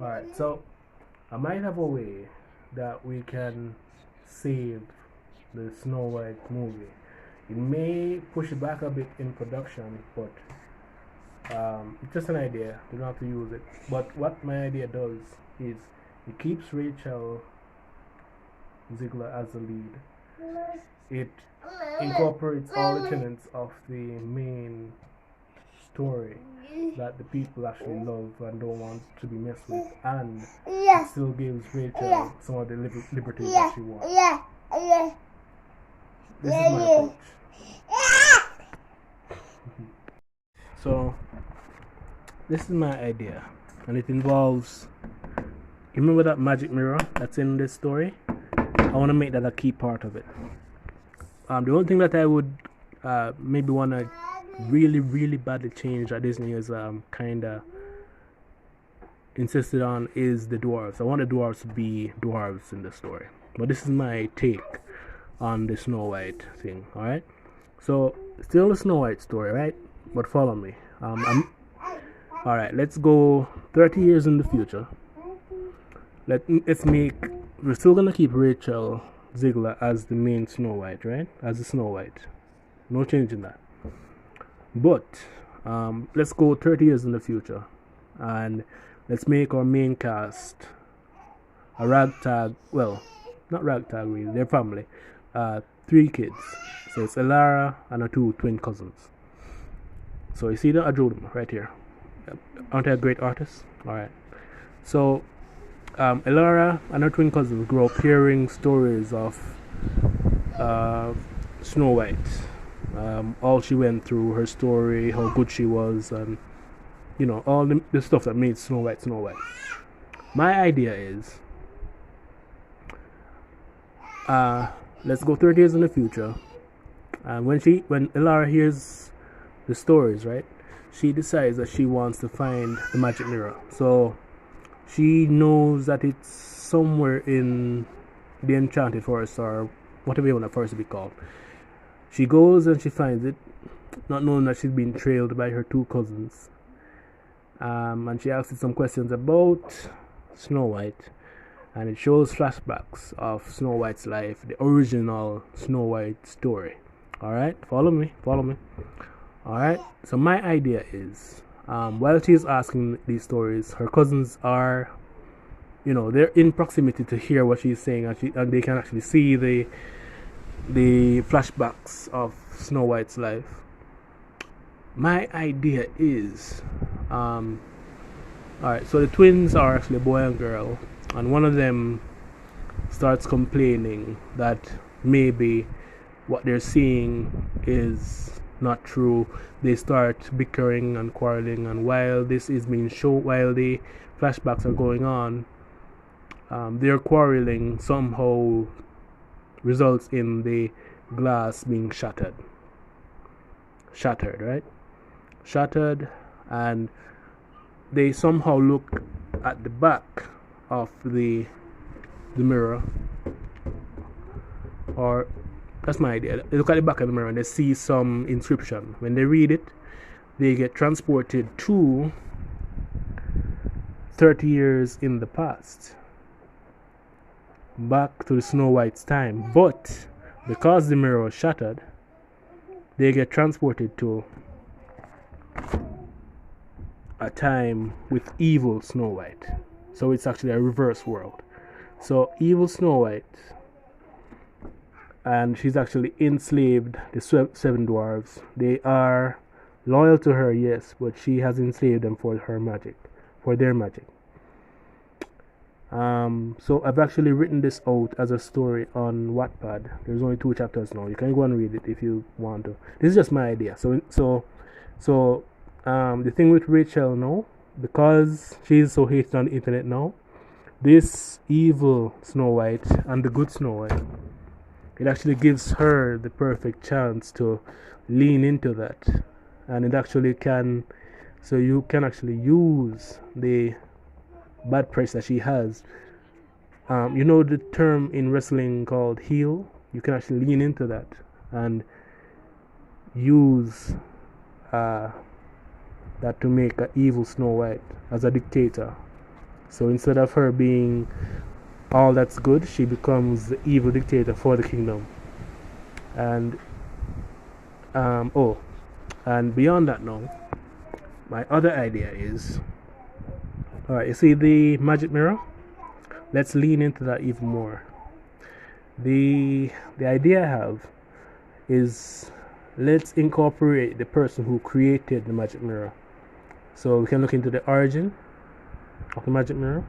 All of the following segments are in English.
Alright, so I might have a way that we can save the Snow White movie. It may push it back a bit in production, but it's just an idea. You don't have to use it. But what my idea does is it keeps Rachel Ziegler as the lead. It incorporates all the tenets of the main story that the people actually love and don't want to be messed with, and it still gives Rachel some of the liberties that she wants. This is my approach. So, this is my idea, and it involves. You remember that magic mirror that's in this story? I want to make that a key part of it. The only thing that I would maybe want to really badly change that Disney is kind of insisted on is the dwarves. I want the dwarves to be dwarves in the story, but this is my take on the Snow White thing. All right, so still the Snow White story, right? But follow me. All right. Let's go 30 years in the future. Let's make. We're still gonna keep Rachel Ziegler as the main Snow White, right? As the Snow White. No change in that. But let's go 30 years in the future, and let's make our main cast a ragtag. Well, not ragtag really. They're family. 3 kids. So it's Elara and her 2 twin cousins. So you see that I drew them right here. Aren't I a great artist? All right. So Elara and her twin cousins grew up hearing stories of Snow White. All she went through, her story, how good she was, and all the stuff that made Snow White Snow White. My idea is, let's go 30 years in the future, and when Elara hears the stories, right, she decides that she wants to find the magic mirror. So she knows that it's somewhere in the Enchanted Forest, or whatever you want that forest to be called. She goes and she finds it, not knowing that she's been trailed by her 2 cousins. And she asks some questions about Snow White, and it shows flashbacks of Snow White's life, the original Snow White story. Alright, follow me. Alright, so my idea is, while she's asking these stories, her cousins are, they're in proximity to hear what she's saying, and they can actually see the flashbacks of Snow White's life. My idea is, alright, so the twins are actually a boy and girl, and one of them starts complaining that maybe what they're seeing is not true. They start bickering and quarreling, and while this is being shown, while the flashbacks are going on, their quarreling somehow results in the glass being shattered, right? Shattered, and they somehow look at the back of the mirror, or that's my idea. They look at the back of the mirror and they see some inscription. When they read it, they get transported to 30 years in the past, back to the Snow White's time. But because the mirror was shattered, they get transported to a time with evil Snow White. So it's actually a reverse world. So evil Snow White, and she's actually enslaved the 7 dwarves. They are loyal to her, yes, but she has enslaved them for their magic. So I've actually written this out as a story on Wattpad. There's only 2 chapters now. You can go and read it if you want to. This is just my idea. So the thing with Rachel now, because she's so hated on the internet now, this evil Snow White and the good Snow White, it actually gives her the perfect chance to lean into that, and it actually can. So you can actually use the bad press that she has. The term in wrestling called heel. You can actually lean into that and use that to make an evil Snow White as a dictator So instead of her being all that's good, she becomes the evil dictator for the kingdom. And and beyond that now, my other idea is, alright, you see the magic mirror? Let's lean into that even more. The idea I have is, let's incorporate the person who created the magic mirror. So we can look into the origin of the magic mirror,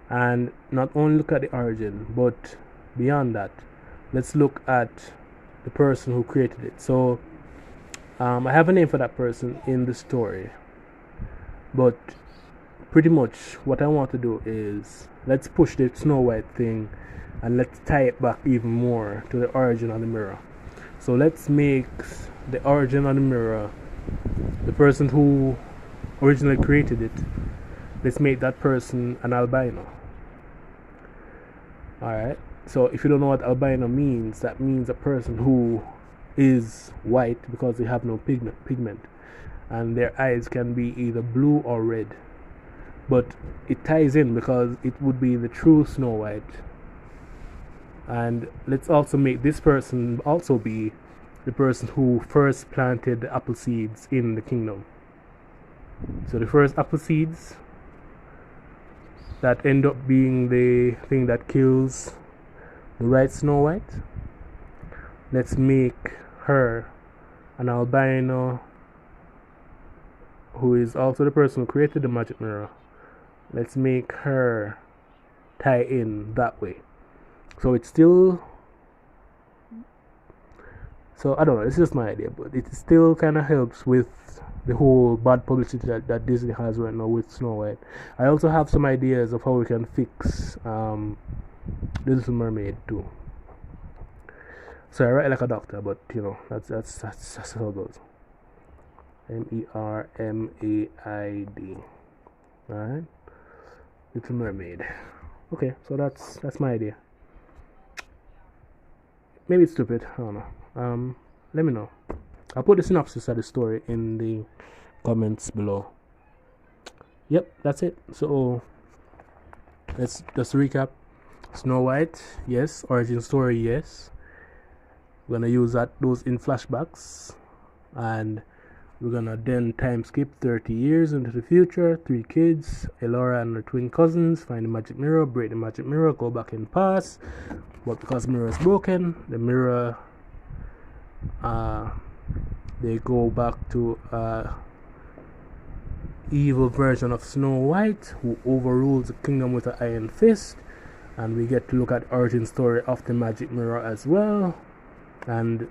and not only look at the origin, but beyond that, let's look at the person who created it. So I have a name for that person in the story, but pretty much what I want to do is, let's push the Snow White thing and let's tie it back even more to the origin of the mirror. So let's make the origin of the mirror, the person who originally created it, let's make that person an albino. Alright, so if you don't know what albino means, that means a person who is white because they have no pigment, and their eyes can be either blue or red. But it ties in because it would be the true Snow White. And let's also make this person also be the person who first planted the apple seeds in the kingdom. So the first apple seeds that end up being the thing that kills the right Snow White, let's make her an albino who is also the person who created the magic mirror. Let's make her tie in that way. So it's still, so I don't know, it's just my idea, but it still kind of helps with the whole bad publicity that Disney has right now with Snow White. I also have some ideas of how we can fix the Little Mermaid too. So I write like a doctor, but you know, that's how it goes. Mermaid. Alright. Little Mermaid. Okay, so that's my idea. Maybe it's stupid, I don't know. Let me know. I'll put the synopsis of the story in the comments below. Yep, that's it. So let's just recap. Snow White, yes. Origin story, yes. We're gonna use those in flashbacks, and we're gonna then time skip 30 years into the future. 3 kids, Elara and her twin cousins, find the magic mirror, break the magic mirror, go back in past. But because the mirror is broken, the mirror, they go back to evil version of Snow White, who overrules the kingdom with an iron fist. And we get to look at the origin story of the magic mirror as well, and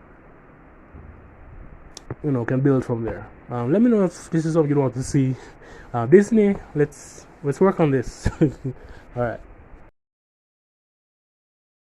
you know, can build from there. Let me know if this is something you want to see. Disney, let's work on this. All right.